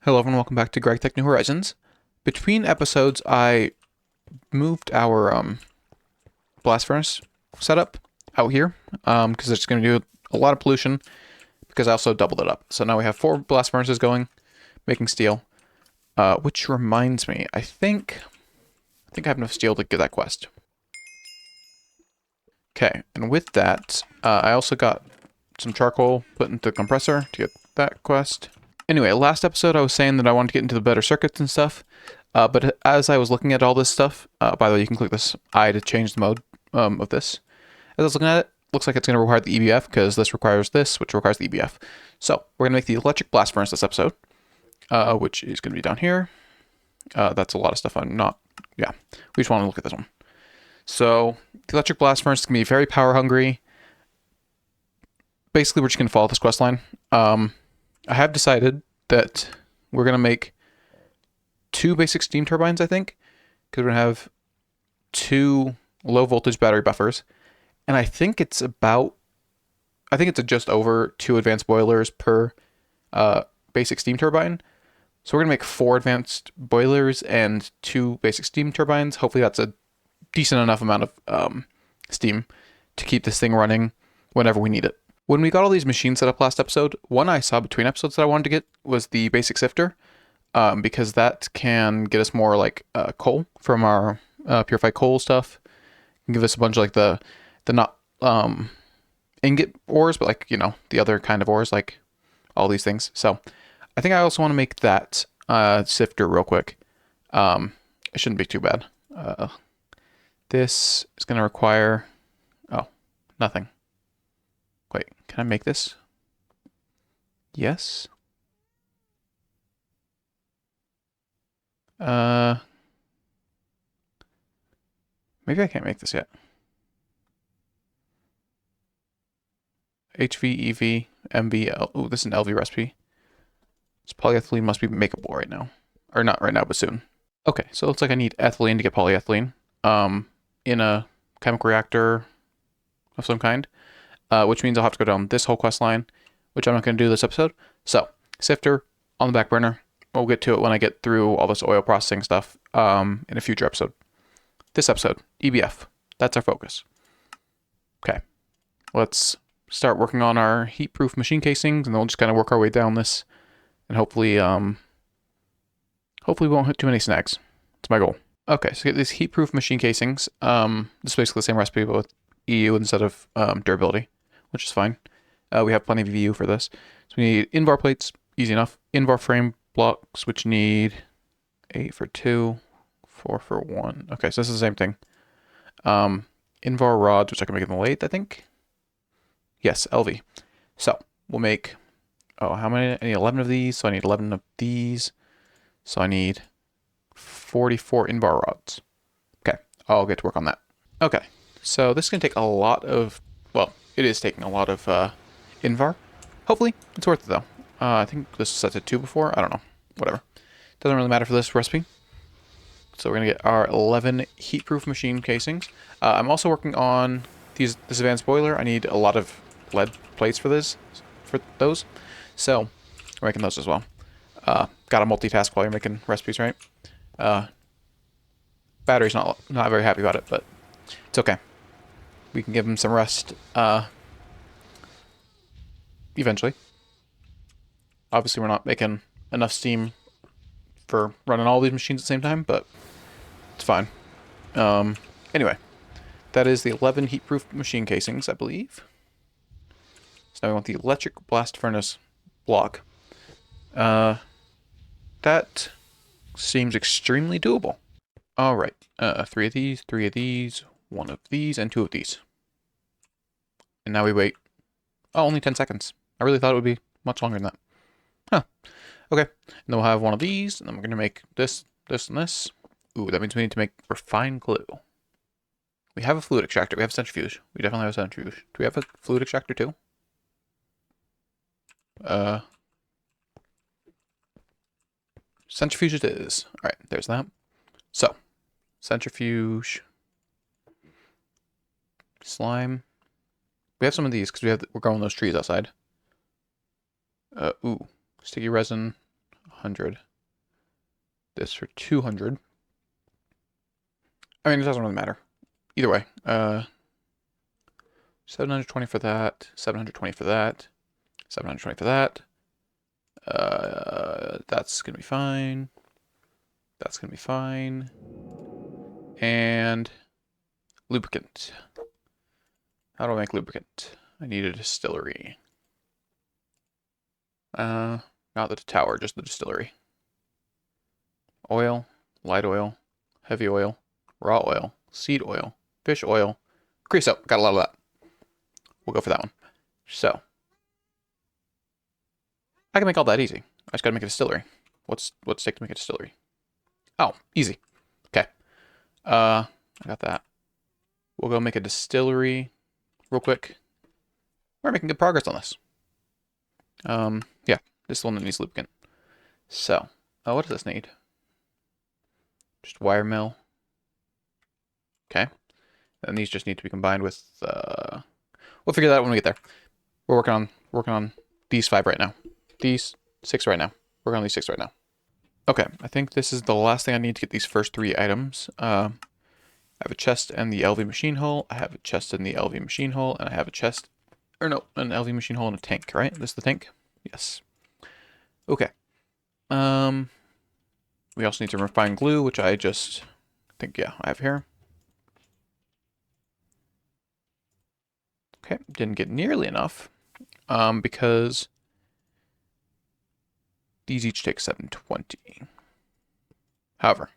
Hello everyone, welcome back to GregTech New Horizons. Between episodes, I moved our blast furnace setup out here because it's going to do a lot of pollution because I also doubled it up. So now we have 4 blast furnaces going, making steel, which reminds me, I think I have enough steel to get that quest. Okay, and with that, I also got some charcoal put into the compressor to get that quest. Anyway, last episode I was saying that I wanted to get into the better circuits and stuff, but as I was looking at all this stuff, by the way, you can click this I to change the mode of this. As I was looking at it, looks like it's going to require the EBF because this requires this, which requires the EBF. So we're going to make the electric blast furnace this episode, which is going to be down here. That's a lot of stuff I'm not, yeah, we just want to look at this one. So the electric blast furnace is going to be very power hungry. Basically, we're just going to follow this quest line. I have decided that we're going to make 2 basic steam turbines, I think, because we're going to have 2 low voltage battery buffers. And I think it's just over 2 advanced boilers per basic steam turbine. So we're going to make 4 advanced boilers and 2 basic steam turbines. Hopefully that's a decent enough amount of steam to keep this thing running whenever we need it. When we got all these machines set up last episode, one I saw between episodes that I wanted to get was the basic sifter, because that can get us more like coal from our purified coal stuff. It can give us a bunch of like the not ingot ores, but like, you know, the other kind of ores, like all these things. So I think I also want to make that sifter real quick. It shouldn't be too bad. This is going to require, nothing. Wait, can I make this? Yes. Maybe I can't make this yet. HV, EV, MV, oh, this is an LV recipe. This polyethylene must be makeable right now. Or not right now, but soon. Okay, so it looks like I need ethylene to get polyethylene. In a chemical reactor of some kind. Which means I'll have to go down this whole quest line, which I'm not going to do this episode. So, sifter on the back burner. We'll get to it when I get through all this oil processing stuff in a future episode. This episode, EBF. That's our focus. Okay, let's start working on our heat-proof machine casings, and then we'll just kind of work our way down this, and hopefully we won't hit too many snags. That's my goal. Okay, so get these heat-proof machine casings. This is basically the same recipe, but with EU instead of durability, which is fine. We have plenty of VU for this. So we need invar plates, easy enough. Invar frame blocks, which need 8 for 2, 4 for 1. Okay, so this is the same thing. Invar rods, which I can make in the lathe, I think. Yes, LV. So we'll make, how many? I need 11 of these, so I need 11 of these. So I need 44 invar rods. Okay, I'll get to work on that. Okay, so this is going to take a lot of, well, it is taking a lot of invar. Hopefully, it's worth it though. I think this was set to 2 before. I don't know. Whatever. Doesn't really matter for this recipe. So we're going to get our 11 heat-proof machine casings. I'm also working on this advanced boiler. I need a lot of lead plates for those. So we're making those as well. Got to multitask while you're making recipes, right? Battery's not very happy about it, but it's okay. We can give him some rest eventually. Obviously, we're not making enough steam for running all these machines at the same time, but it's fine. Anyway, that is the 11 heat-proof machine casings, I believe. So now we want the electric blast furnace block. That seems extremely doable. All right, 3 of these, 3 of these, 1 of these, and 2 of these. And now we wait. Oh, only 10 seconds. I really thought it would be much longer than that. Huh. Okay. And then we'll have 1 of these, and then we're going to make this, this, and this. Ooh, that means we need to make refined glue. We have a fluid extractor. We have a centrifuge. We definitely have a centrifuge. Do we have a fluid extractor too? Centrifuge it is. All right, there's that. So, centrifuge. Slime. We have some of these because we're growing those trees outside. Ooh, sticky resin, 100. This for 200. I mean, it doesn't really matter. Either way. 720 for that. 720 for that. 720 for that. That's going to be fine. That's going to be fine. And lubricant. How do I make lubricant? I need a distillery. Not the tower, just the distillery. Oil, light oil, heavy oil, raw oil, seed oil, fish oil, grease soap. Got a lot of that. We'll go for that one. So, I can make all that easy. I just gotta make a distillery. What's it take to make a distillery? Oh, easy. Okay. I got that. We'll go make a distillery real quick. We're making good progress on this. Yeah, this is the one that needs lubricant. So, what does this need? Just wire mill. Okay. And these just need to be combined with, we'll figure that out when we get there. We're working on these 5 right now. These 6 right now. Working on these 6 right now. Okay, I think this is the last thing I need to get these first 3 items. I have a chest and the LV machine hull. I have a chest in the LV machine hull, and I have a chest, or no, an LV machine hull and a tank, right? This is the tank? Yes. Okay. We also need to refine glue, which I just think, yeah, I have here. Okay, didn't get nearly enough, because these each take 720. However,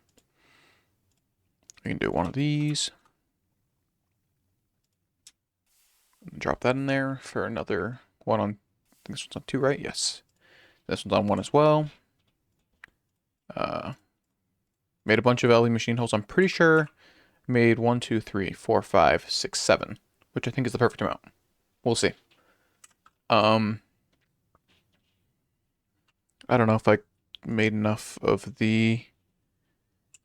we can do one of these. Drop that in there for another one on, I think this one's on 2, right? Yes. This one's on 1 as well. Made a bunch of LV machine holes. I'm pretty sure made 1, 2, 3, 4, 5, 6, 7, which I think is the perfect amount. We'll see. I don't know if I made enough of the,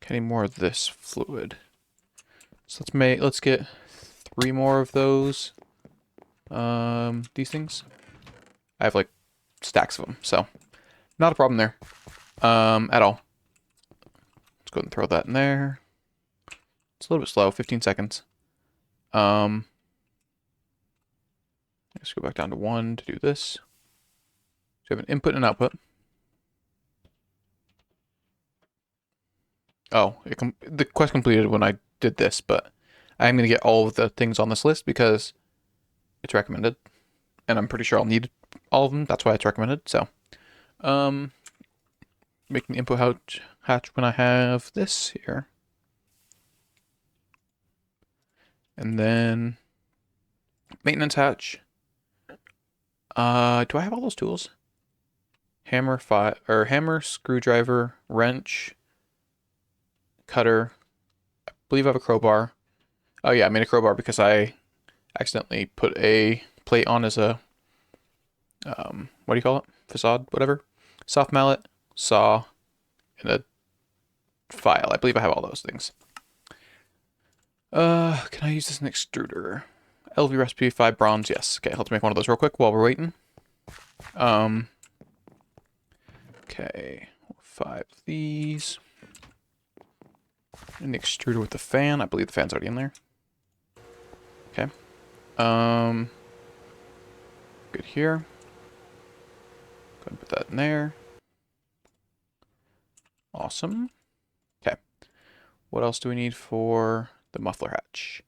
any more of this fluid. So let's get 3 more of those. These things. I have like stacks of them, so not a problem there. At all. Let's go ahead and throw that in there. It's a little bit slow, 15 seconds. Let's go back down to 1 to do this. So we have an input and an output. Oh, the quest completed when I did this, but I'm going to get all of the things on this list because it's recommended. And I'm pretty sure I'll need all of them. That's why it's recommended. So, making the input hatch when I have this here. And then maintenance hatch. Do I have all those tools? Hammer, screwdriver, wrench, cutter. I believe I have a crowbar. Oh yeah, I made a crowbar because I accidentally put a plate on as a, what do you call it? Facade, whatever. Soft mallet, saw, and a file. I believe I have all those things. Can I use this in extruder? LV recipe, 5 bronze, yes. Okay, let's make one of those real quick while we're waiting. Okay, 5 of these. And the extruder with the fan. I believe the fan's already in there. Okay. Good here. Go ahead and put that in there. Awesome. Okay. What else do we need for the muffler hatch?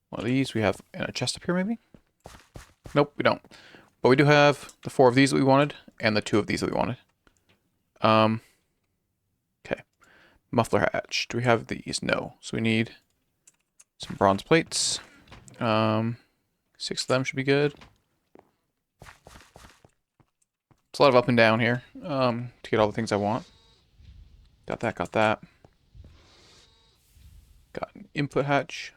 One of these. We have in a chest up here, maybe? Nope, we don't. But we do have the 4 of these that we wanted, and the 2 of these that we wanted. Okay. Muffler hatch. Do we have these? No. So we need some bronze plates. 6 of them should be good. It's a lot of up and down here, to get all the things I want. Got that, got that. Got an input hatch.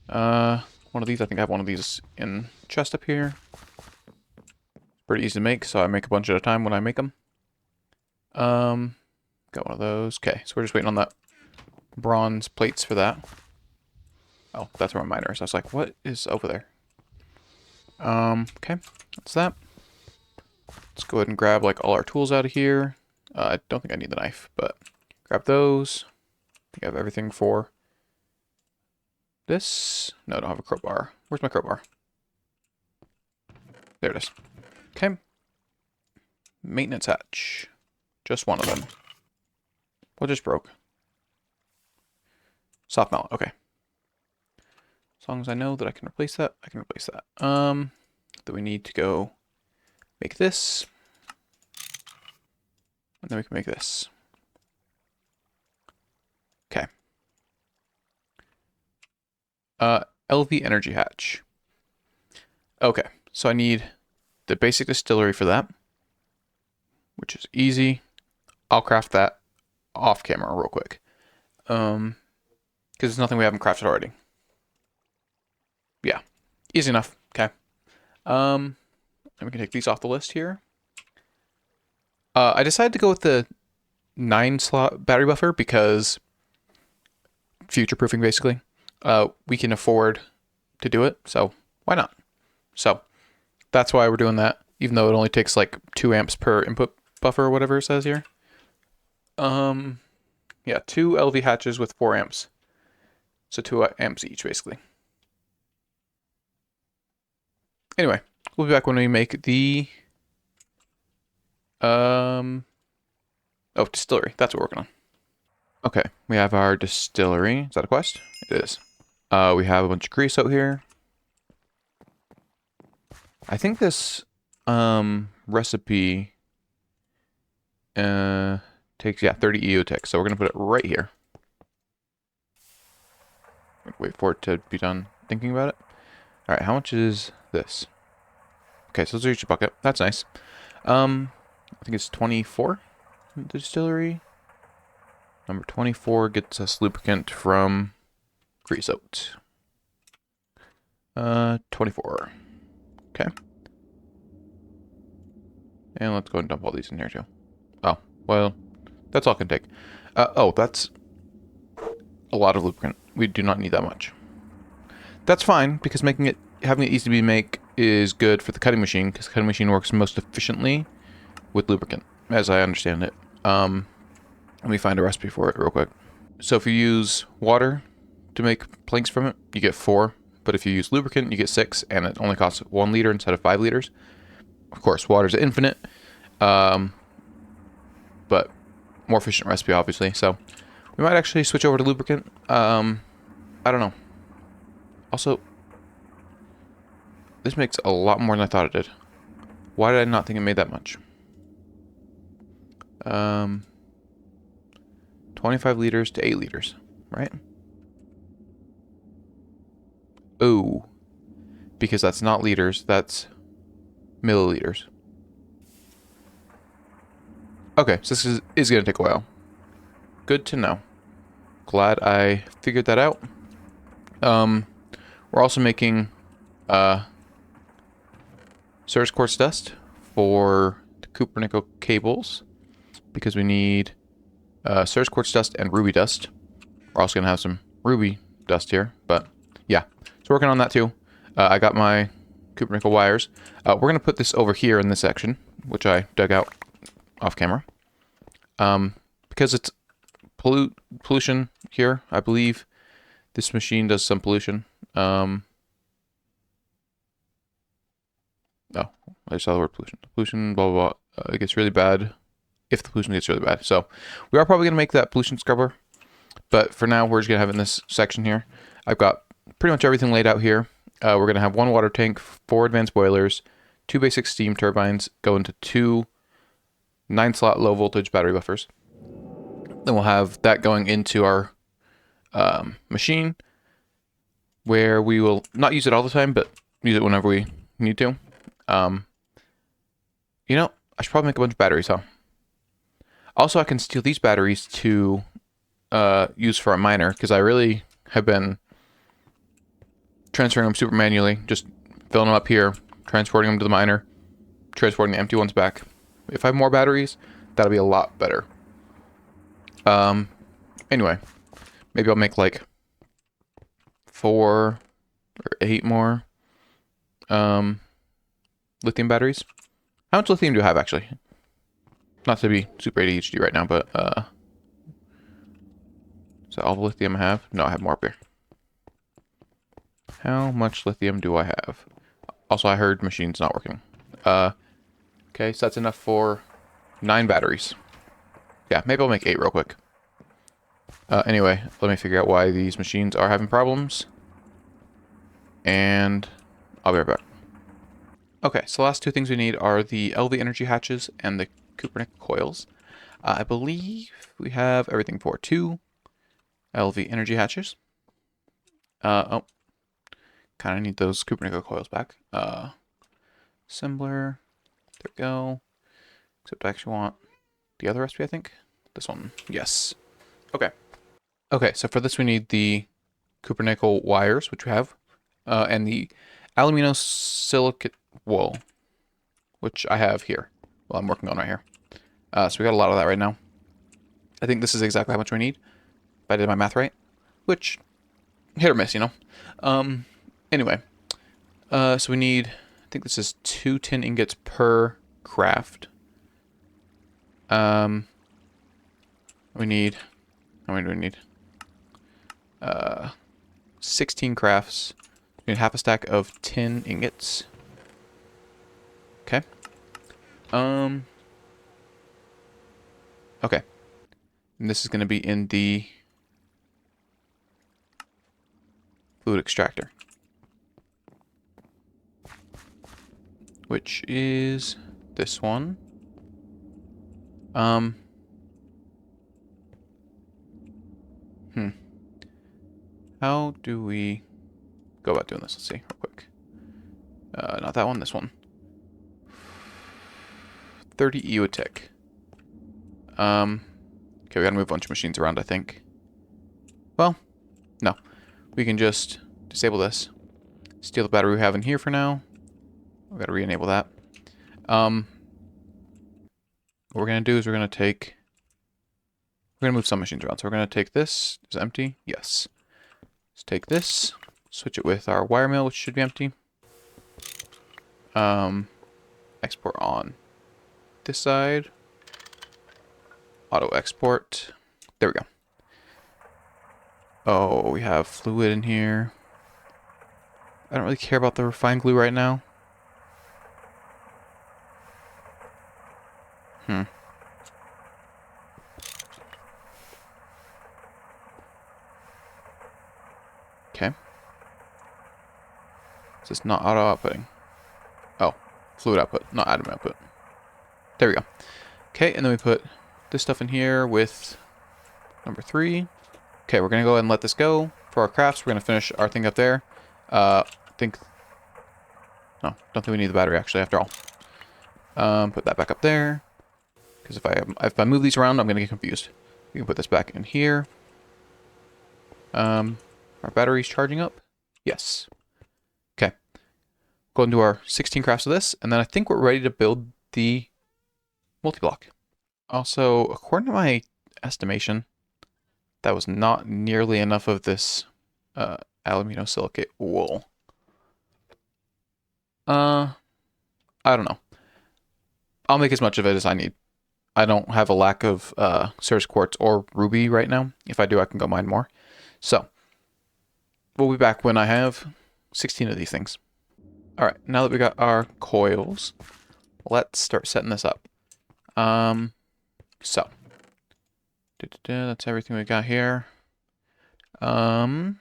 One of these, I think I have one of these in chest up here. Pretty easy to make, so I make a bunch at a time when I make them. Got one of those. Okay, so we're just waiting on that bronze plates for that. Oh, that's where my miner is. I was like, what is over there? Okay, that's that. Let's go ahead and grab like all our tools out of here. I don't think I need the knife, but grab those. I think I have everything for this. No, I don't have a crowbar. Where's my crowbar? There it is. Okay. Maintenance hatch. Just one of them. What just broke? Soft mallet. Okay. As long as I know that I can replace that, I can replace that. Then we need to go make this. And then we can make this. Okay. LV energy hatch. Okay, so I need the basic distillery for that, which is easy. I'll craft that off camera real quick. Because it's nothing we haven't crafted already. Yeah, easy enough. Okay. And we can take these off the list here. I decided to go with the 9-slot battery buffer because future-proofing, basically. We can afford to do it, so why not? So that's why we're doing that, even though it only takes like 2 amps per input buffer or whatever it says here. Yeah, 2 LV hatches with 4 amps. So 2 amps each, basically. Anyway, we'll be back when we make the distillery. That's what we're working on. Okay, we have our distillery. Is that a quest? It is. We have a bunch of grease out here. I think this recipe takes 30 EOTech, so we're gonna put it right here. Wait for it to be done thinking about it. All right, how much is this? Okay, so let's reach a bucket. That's nice. I think it's 24. The distillery. Number 24 gets us lubricant from grease out. 24. Okay. And let's go and dump all these in here too. Oh, well, that's all I can take. Oh, that's a lot of lubricant. We do not need that much. That's fine, because having it easy to make is good for the cutting machine, because the cutting machine works most efficiently with lubricant, as I understand it. Let me find a recipe for it real quick. So if you use water to make planks from it, you get 4. But if you use lubricant, you get 6, and it only costs 1 liter instead of 5 liters. Of course, water's infinite, but more efficient recipe, obviously. So we might actually switch over to lubricant. I don't know. Also, this makes a lot more than I thought it did. Why did I not think it made that much? 25 liters to 8 liters, right? Oh, because that's not liters, that's milliliters. Okay, so this is going to take a while. Good to know. Glad I figured that out. We're also making Ceres quartz dust for the Cooper-nickel cables, because we need Ceres quartz dust and ruby dust. We're also going to have some ruby dust here, but yeah. So working on that too. I got my Cooper-nickel wires. We're going to put this over here in this section, which I dug out off camera. Because it's pollution here, I believe this machine does some pollution. Oh, I saw the word pollution. Pollution, blah, blah, blah. It gets really bad if the pollution gets really bad. So we are probably going to make that pollution scrubber. But for now, we're just going to have it in this section here. I've got pretty much everything laid out here. We're going to have 1 water tank, 4 advanced boilers, 2 basic steam turbines, go into 2 9-slot low voltage battery buffers. Then we'll have that going into our machine, where we will not use it all the time, but use it whenever we need to. You know, I should probably make a bunch of batteries, huh? Also, I can steal these batteries to use for a miner, because I really have been transferring them super manually, just filling them up here, transporting them to the miner, transporting the empty ones back. If I have more batteries, that'll be a lot better. Anyway, maybe I'll make like 4 or 8 more lithium batteries, How much lithium do I have, actually? Not to be super ADHD right now, but, is that all the lithium I have? No, I have more up here. How much lithium do I have? Also, I heard machine's not working. Okay, so that's enough for 9 batteries. Yeah, maybe I'll make 8 real quick. Anyway, let me figure out why these machines are having problems. And I'll be right back. Okay, so the last 2 things we need are the LV energy hatches and the Cupernic coils. I believe we have everything for 2 LV energy hatches. Oh, kind of need those Cupernic coils back. Assembler, there we go. Except I actually want the other recipe, I think. This one, yes. Okay. Okay, so for this we need the Cupernickel wires, which we have, and the aluminosilicate wool, which I have here. Well, I'm working on right here. So we got a lot of that right now. I think this is exactly how much we need, if I did my math right, which, hit or miss, you know. Anyway, so we need, I think this is 2 tin ingots per craft. We need, how many do we need? 16 crafts. We need half a stack of tin ingots. Okay. Okay. And this is going to be in the fluid extractor, which is this one. How do we go about doing this? Let's see real quick. Not that one, this one. 30 EOTech. Okay, we gotta move a bunch of machines around, I think. Well, no. We can just disable this. Steal the battery we have in here for now. We gotta re-enable that. What we're gonna do is we're gonna move some machines around. So we're gonna take this. Is it empty? Yes. Let's take this. Switch it with our wire mill, which should be empty. Export on this side. Auto export. There we go. Oh, we have fluid in here. I don't really care about the refined glue right now. Okay. Is this not auto outputting? Oh, fluid output, not atom output. There we go. Okay, and then we put this stuff in here with number 3. Okay, we're gonna go ahead and let this go for our crafts. We're gonna finish our thing up there. No, don't think we need the battery actually after all. Put that back up there. Because if I move these around, I'm gonna get confused. We can put this back in here. Our battery's charging up? Yes. Okay. Go into our 16 crafts of this, and then I think we're ready to build the multi-block. Also, according to my estimation, that was not nearly enough of this aluminosilicate wool. I don't know. I'll make as much of it as I need. I don't have a lack of Ceres quartz or ruby right now. If I do, I can go mine more. So, we'll be back when I have 16 of these things. Alright, now that we got our coils, let's start setting this up. So, that's everything we got here. Okay.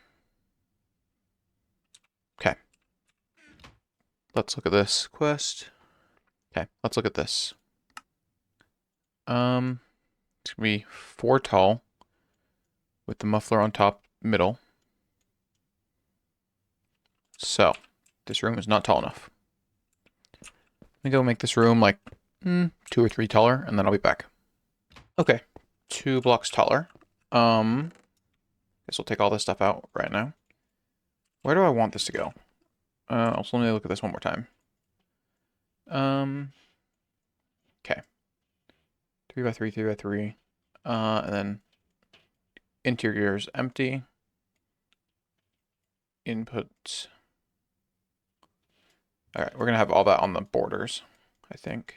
Let's look at this quest. Okay, let's look at this. It's gonna be 4 tall with the muffler on top middle. So, this room is not tall enough. Let me go make this room like 2 or 3 taller, and then I'll be back. Okay, 2 blocks taller. Guess we'll take all this stuff out right now. Where do I want this to go? Also, let me look at this one more time. Okay. 3x3, 3x3. And then interior is empty. Input. Alright, we're gonna have all that on the borders. I think.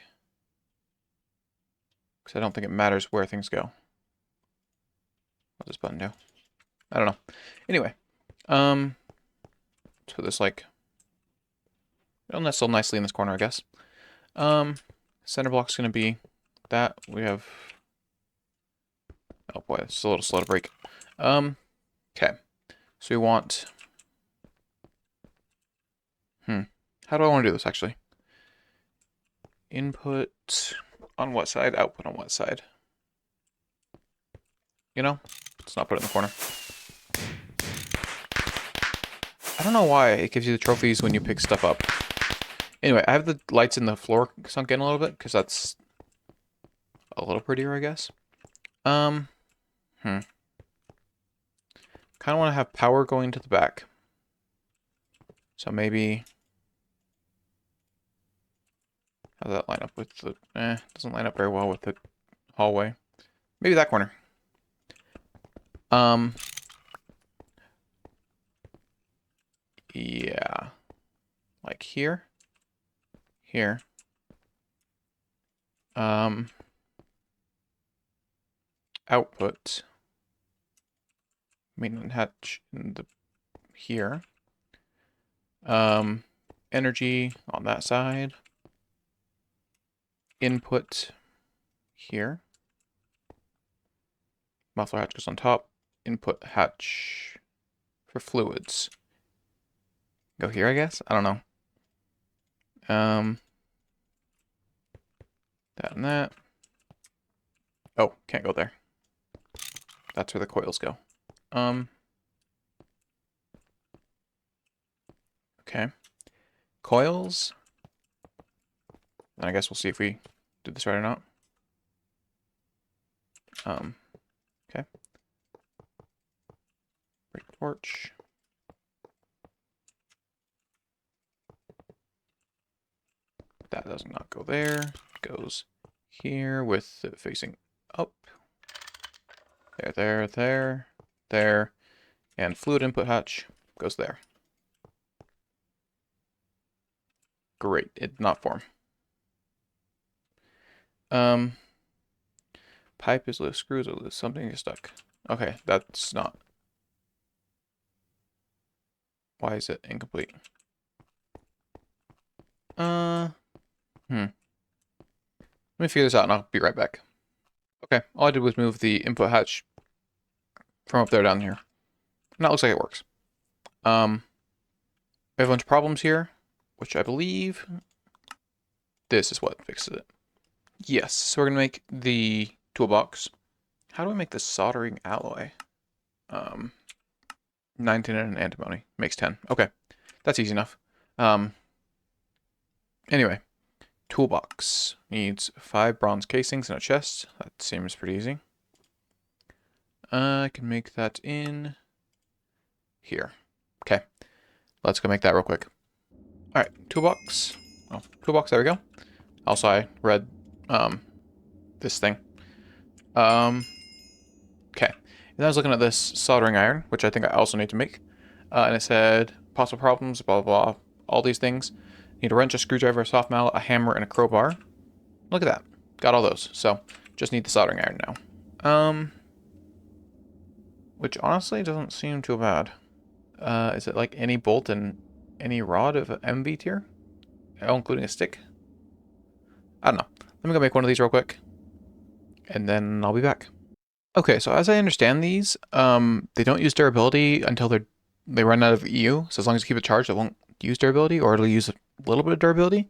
Because I don't think it matters where things go. What's this button do? I don't know. Anyway, let's put this like, it'll nestle nicely in this corner, I guess. Center block's gonna be that. We have, oh boy, it's a little slow to break. Okay, so we want, how do I want to do this actually? Input on what side? Output on what side? You know, let's not put it in the corner. I don't know why it gives you the trophies when you pick stuff up. Anyway, I have the lights in the floor sunk in a little bit because that's a little prettier, I guess. Kind of want to have power going to the back. So maybe, how does that line up with the, doesn't line up very well with the hallway. Maybe that corner. Yeah. Like here. Here. Output. Main hatch in the here. Energy on that side. Input here. Muffler hatch goes on top. Input hatch for fluids. Go here, I guess? I don't know. That and that. Oh, can't go there. That's where the coils go. Okay. Coils. Then I guess we'll see if we did this right or not. Okay. Break the torch. That does not go there. It goes here with it facing up. There. And fluid input hatch goes there. Great, it did not form. Pipe is loose, screws are loose, something is stuck. Okay, that's not. Why is it incomplete? Let me figure this out and I'll be right back. Okay, all I did was move the input hatch from up there down here. And that looks like it works. We have a bunch of problems here, which I believe this is what fixes it. Yes, so we're gonna make the toolbox. How do I make the soldering alloy? 19 and antimony makes 10. Okay, that's easy enough. Anyway, toolbox needs 5 bronze casings and a chest. That seems pretty easy. I can make that in here. Okay, let's go make that real quick. All right, toolbox. Oh, toolbox, there we go. Also, I read this thing. Okay. And I was looking at this soldering iron, which I think I also need to make. And it said possible problems, blah, blah, blah, all these things. Need a wrench, a screwdriver, a soft mallet, a hammer, and a crowbar. Look at that. Got all those. So, just need the soldering iron now. Which honestly doesn't seem too bad. Is it like any bolt and any rod of MV tier? Oh, including a stick? I don't know. Let me go make one of these real quick. And then I'll be back. Okay, so as I understand these, they don't use durability until they run out of EU. So as long as you keep it charged, it won't use durability, or it'll use a little bit of durability.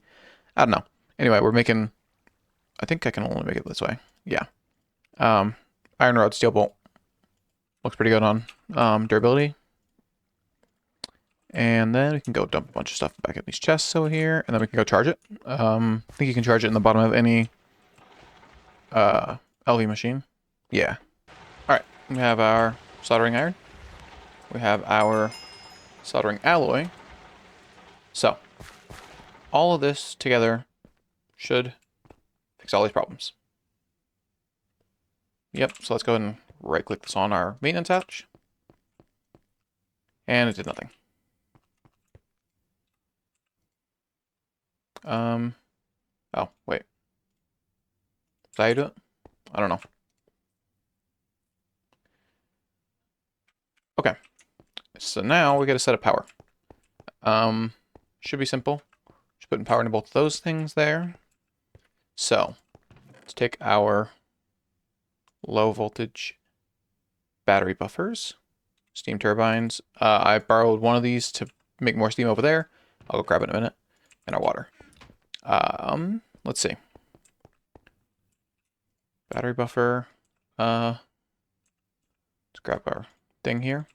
I don't know. Anyway, we're making, I think I can only make it this way. Yeah. Iron rod, steel bolt. Looks pretty good on durability. And then we can go dump a bunch of stuff back in these chests over here, and then we can go charge it. I think you can charge it in the bottom of any LV machine. Yeah. Alright, we have our soldering iron. We have our soldering alloy. So, all of this together should fix all these problems. Yep, so let's go ahead and right-click this on our maintenance hatch. And it did nothing. Oh, wait. Is that how you do it? I don't know. Okay. So now we got to set up power. Should be simple. Just putting power into both of those things there. So let's take our low voltage battery buffers, steam turbines. I borrowed one of these to make more steam over there. I'll go grab it in a minute. And our water. Let's see. Battery buffer. Let's grab our thing here.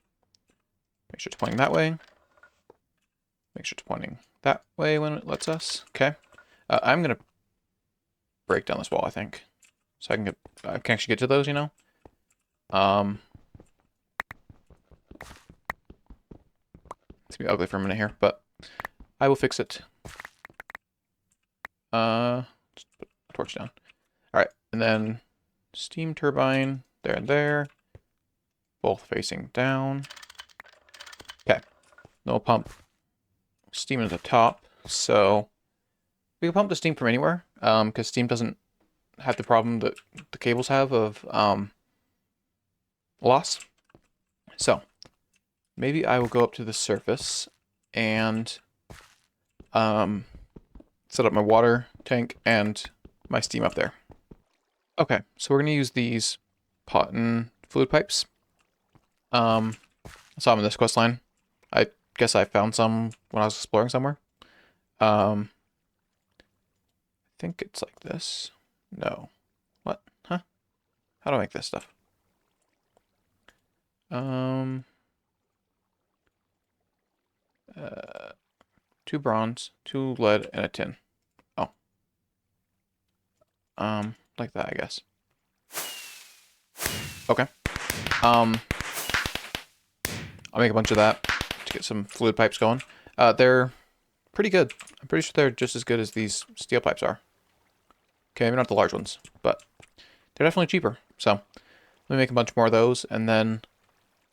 Make sure it's pointing that way. Make sure it's pointing that way when it lets us. Okay. I'm gonna break down this wall, I think, so I can actually get to those. You know. It's gonna be ugly for a minute here, but I will fix it. Just put the torch down. All right, and then steam turbine there and there, both facing down. Okay, then we'll pump steam at the top, so we can pump the steam from anywhere, because steam doesn't have the problem that the cables have of loss. So maybe I will go up to the surface and set up my water tank and my steam up there. Okay, so we're gonna use these pot and fluid pipes. I saw them in this quest line. I guess I found some when I was exploring somewhere. I think it's like this. No. What? Huh? How do I make this stuff? 2 bronze, 2 lead, and a tin. Oh. Like that, I guess. Okay. I'll make a bunch of that to get some fluid pipes going. They're pretty good. I'm pretty sure they're just as good as these steel pipes are. Okay, maybe not the large ones, but they're definitely cheaper. So let me make a bunch more of those, and then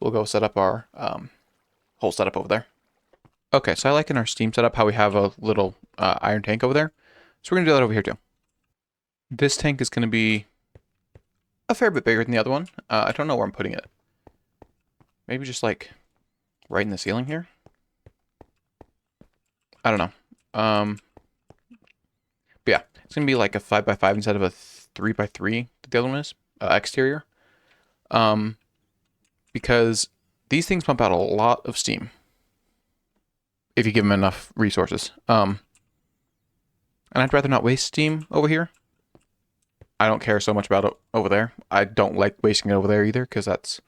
we'll go set up our whole setup over there. Okay, so I like in our steam setup how we have a little iron tank over there. So we're going to do that over here too. This tank is going to be a fair bit bigger than the other one. I don't know where I'm putting it. Maybe just like right in the ceiling here? I don't know. But yeah, it's going to be like a 5x5 instead of a 3x3 that the other one is, exterior. Because these things pump out a lot of steam if you give them enough resources. And I'd rather not waste steam over here. I don't care so much about it over there. I don't like wasting it over there either, because that's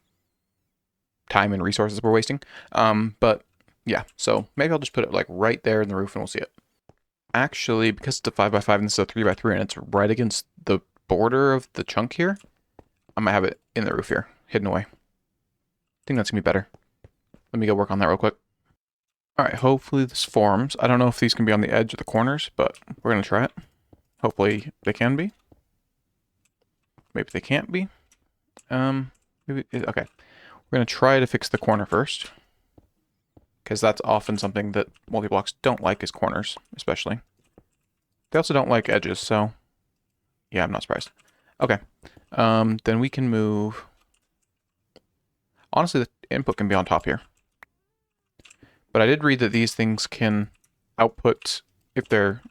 time and resources we're wasting. But yeah, so maybe I'll just put it like right there in the roof and we'll see it. Actually, because it's a 5x5 and this is a 3x3 and it's right against the border of the chunk here, I might have it in the roof here, hidden away. I think that's gonna be better. Let me go work on that real quick. All right, hopefully this forms. I don't know if these can be on the edge of the corners, but we're gonna try it. Hopefully they can be. Maybe they can't be. Maybe, okay. We're gonna try to fix the corner first, because that's often something that multi-blocks don't like, is corners, especially. They also don't like edges, so yeah, I'm not surprised. Okay, then we can move. Honestly, the input can be on top here. But I did read that these things can output if they're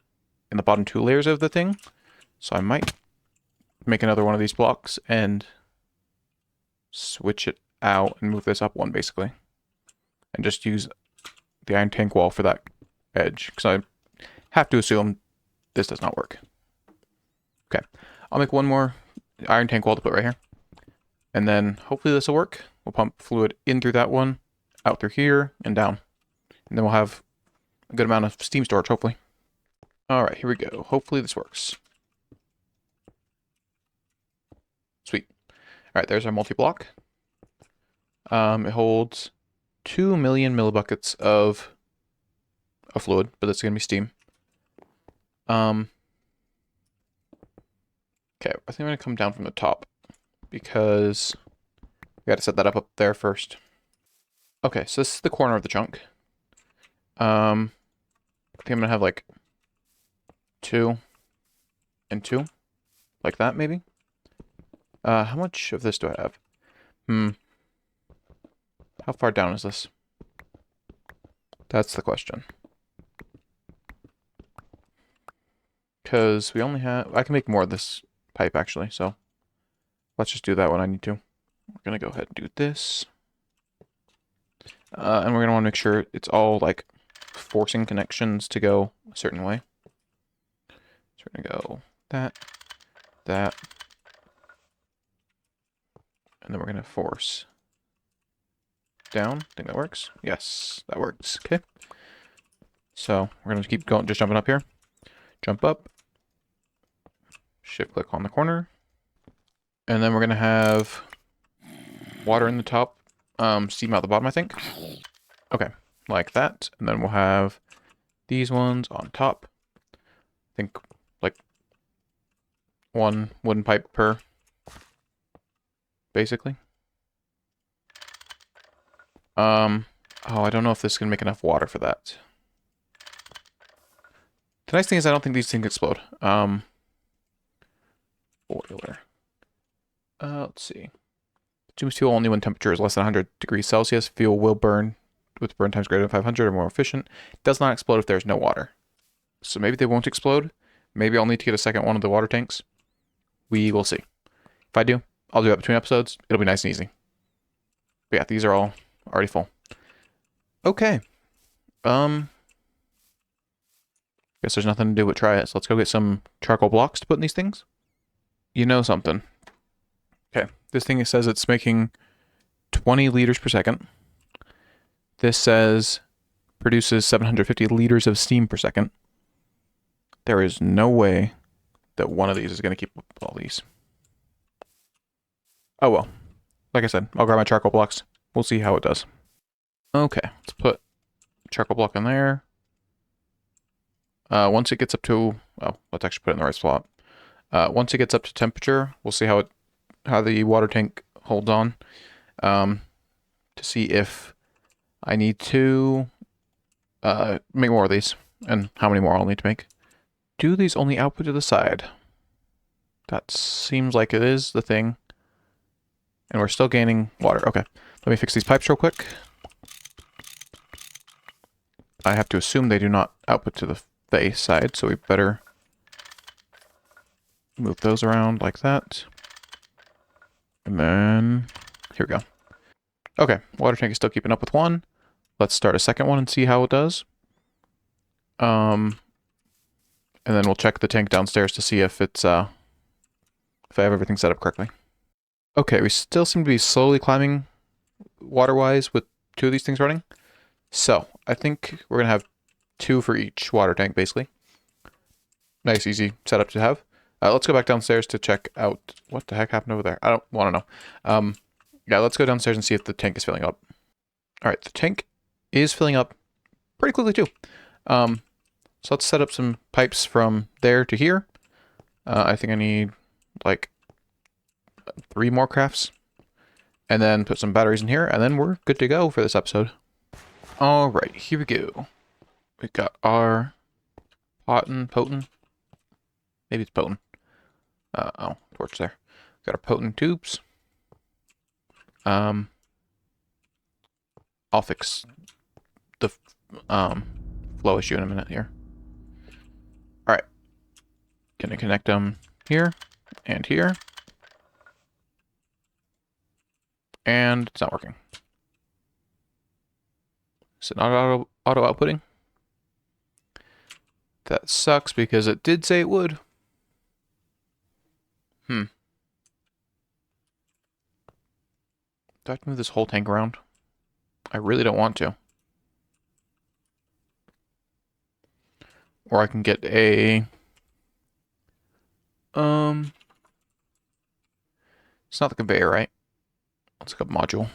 in the bottom 2 layers of the thing. So I might make another one of these blocks and switch it out and move this up 1, basically. And just use the iron tank wall for that edge, because I have to assume this does not work. Okay, I'll make one more iron tank wall to put right here. And then hopefully this will work. We'll pump fluid in through that one, out through here, and down. And then we'll have a good amount of steam storage, hopefully. All right, here we go. Hopefully this works. Sweet. All right, there's our multi-block. It holds 2 million millibuckets of fluid, but that's going to be steam. Okay, I think I'm going to come down from the top, because we got to set that up there first. Okay, so this is the corner of the chunk. I think I'm going to have like 2 and 2. Like that, maybe? How much of this do I have? How far down is this? That's the question. Because we only have... I can make more of this pipe, actually, so... Let's just do that when I need to. We're going to go ahead and do this. And we're going to want to make sure it's all, like, forcing connections to go a certain way. So we're going to go that, that. And then we're going to force down. Think that works? Yes, that works. Okay. So we're going to keep going, just jumping up here. Jump up. Shift click on the corner. And then we're going to have water in the top, steam out the bottom, I think. Okay, like that. And then we'll have these ones on top. I think like 1 wooden pipe per, basically. Oh, I don't know if this is going to make enough water for that. The nice thing is I don't think these things explode. Boiler. Let's see. Consumes fuel only when temperature is less than 100 degrees Celsius. Fuel will burn with burn times greater than 500 or more efficient. It does not explode if there's no water. So maybe they won't explode. Maybe I'll need to get a second one of the water tanks. We will see. If I do, I'll do that between episodes. It'll be nice and easy. But yeah, these are all already full. Okay. Guess there's nothing to do but try it. So let's go get some charcoal blocks to put in these things. You know something. Okay. This thing says it's making 20 liters per second. This says produces 750 liters of steam per second. There is no way that one of these is going to keep up with all these. Oh well. Like I said, I'll grab my charcoal blocks. We'll see how it does. Okay, let's put charcoal block in there. Once it gets up to... Oh, let's actually put it in the right spot. Once it gets up to temperature, we'll see how the water tank holds on. To see if I need to make more of these, and how many more I'll need to make. Do these only output to the side? That seems like it is the thing. And we're still gaining water. Okay, let me fix these pipes real quick. I have to assume they do not output to the face side, so we better move those around like that. And then, here we go. Okay, water tank is still keeping up with 1. Let's start a second one and see how it does. And then we'll check the tank downstairs to see if it's, if I have everything set up correctly. Okay, we still seem to be slowly climbing water-wise with 2 of these things running. So, I think we're going to have 2 for each water tank, basically. Nice, easy setup to have. Let's go back downstairs to check out what the heck happened over there. I don't want to know. Yeah, let's go downstairs and see if the tank is filling up. All right, the tank is filling up pretty quickly too. So let's set up some pipes from there to here. I think I need like 3 more crafts. And then put some batteries in here, and then we're good to go for this episode. All right, here we go. We've got our potent. Maybe it's potent. Oh, torch there. Got our potent tubes. I'll fix the flow issue in a minute here. All right. Gonna connect them here and here. And it's not working. Is it not auto outputting? That sucks because it did say it would. Do I have to move this whole tank around? I really don't want to. Or I can get a... It's not the conveyor, right? Let's go module.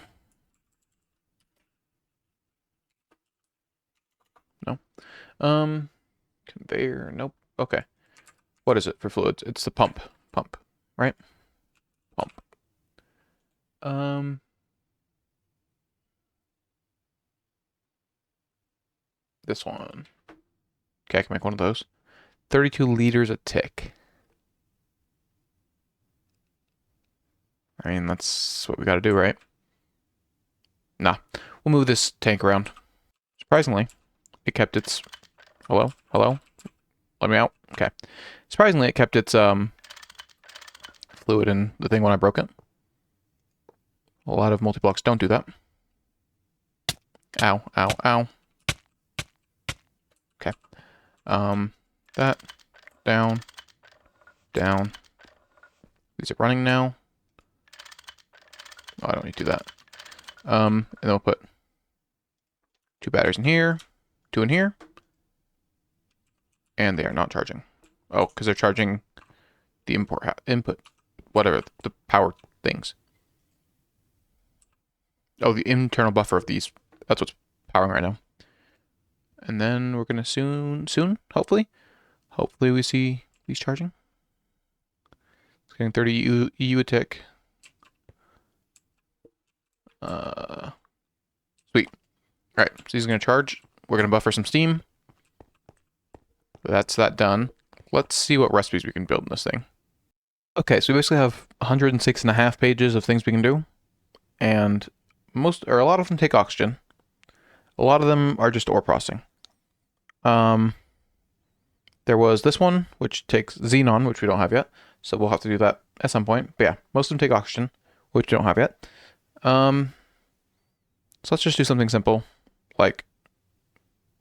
No. Conveyor, nope. Okay. What is it for fluids? It's the pump. Pump, right? Pump. This one. Okay, I can make one of those. 32 liters a tick. I mean, that's what we got to do, right? Nah. We'll move this tank around. Surprisingly, it kept its... Hello? Hello? Let me out? Okay. Surprisingly, it kept its fluid in the thing when I broke it. A lot of multi-blocks don't do that. Ow, ow, ow. Okay. That. Down. Down. Is it running now? Oh, I don't need to do that. And then we'll put 2 batteries in here, 2 in here, and they are not charging. Oh, because they're charging the input, whatever, the power things. Oh, the internal buffer of these. That's what's powering right now. And then we're gonna soon, hopefully we see these charging. It's getting 30 EU a tick. Sweet. All right, so he's gonna charge. We're gonna buffer some steam. That's that done. Let's see what recipes we can build in this thing. Okay, so we basically have 106.5 pages of things we can do, and a lot of them take oxygen. A lot of them are just ore processing. There was this one, which takes xenon, which we don't have yet, so we'll have to do that at some point. But yeah, most of them take oxygen, which we don't have yet. So let's just do something simple, like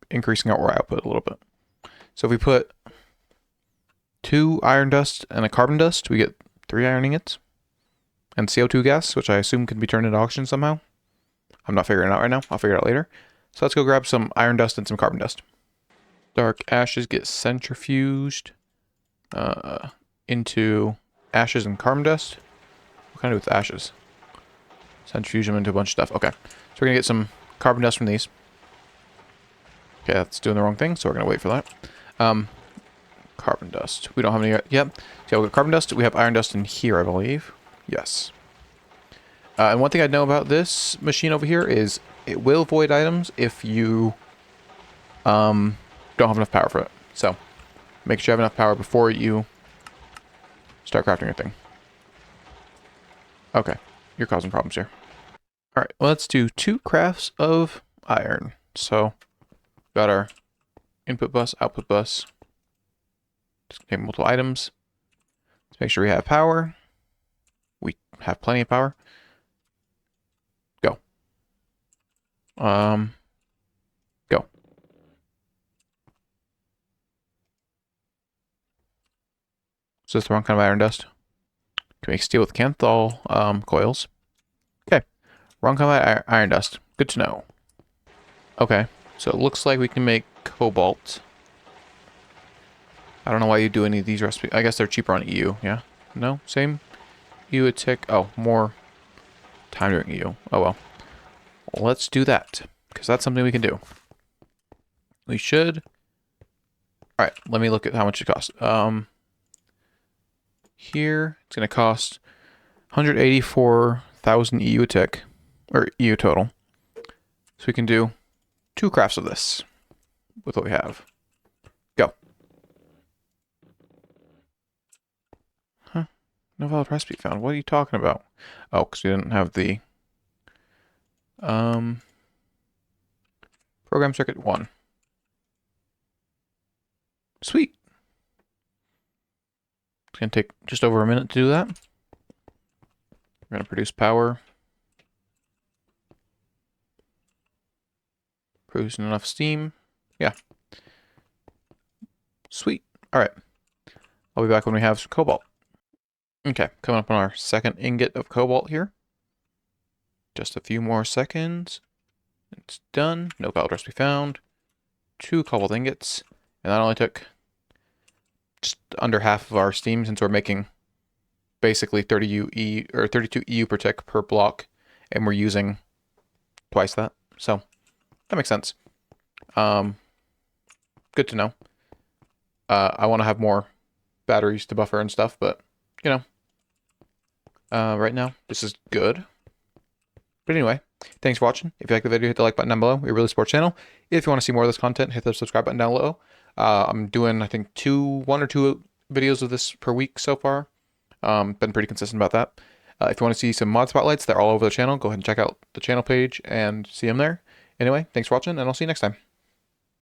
increasing our ore output a little bit. So if we put 2 iron dust and a carbon dust, we get 3 iron ingots. And CO2 gas, which I assume can be turned into oxygen somehow. I'm not figuring it out right now. I'll figure it out later. So let's go grab some iron dust and some carbon dust. Dark ashes get centrifuged into ashes and carbon dust. What can I do with ashes? Centrifuge them into a bunch of stuff. Okay. So we're going to get some carbon dust from these. Okay, that's doing the wrong thing, so we're going to wait for that. Carbon dust. We don't have any yet. So we've got carbon dust. We have iron dust in here, I believe. Yes. And one thing I know about this machine over here is it will void items if you don't have enough power for it. So make sure you have enough power before you start crafting your thing. Okay, you're causing problems here. All right, well, let's do 2 crafts of iron. So got our input bus, output bus. Just take multiple items. Let's make sure we have power. We have plenty of power. Go. Go. Is this the wrong kind of iron dust? Can make steel with Canthal coils. Okay. Wrong kind of iron dust. Good to know. Okay. So it looks like we can make cobalt. I don't know why you do any of these recipes. I guess they're cheaper on EU, yeah? No? Same? EU would tick. Oh, more time doing EU. Oh, well. Let's do that, because that's something we can do. We should... Alright, let me look at how much it costs. Here, it's going to cost 184,000 EU a tick, or EU total. So we can do 2 crafts of this with what we have. Go. Huh? No valid recipe found. What are you talking about? Oh, because we didn't have the program circuit 1. Sweet. It's going to take just over a minute to do that. We're going to produce power. Producing enough steam. Yeah. Sweet. All right. I'll be back when we have some cobalt. Okay, coming up on our second ingot of cobalt here. Just a few more seconds. It's done. No valid recipe found. 2 cobalt ingots. And that only took just under half of our steam, since we're making basically 30 UE or 32 EU per tick per block, and we're using twice that. So that makes sense. Good to know. I want to have more batteries to buffer and stuff, but you know, right now this is good. But anyway, thanks for watching. If you like the video, hit the like button down below. It really supports the channel. If you want to see more of this content, hit the subscribe button down below. I'm doing, I think, 1 or 2 videos of this per week so far. Been pretty consistent about that. If you want to see some mod spotlights, they're all over the channel. Go ahead and check out the channel page and see them there. Anyway, thanks for watching, and I'll see you next time.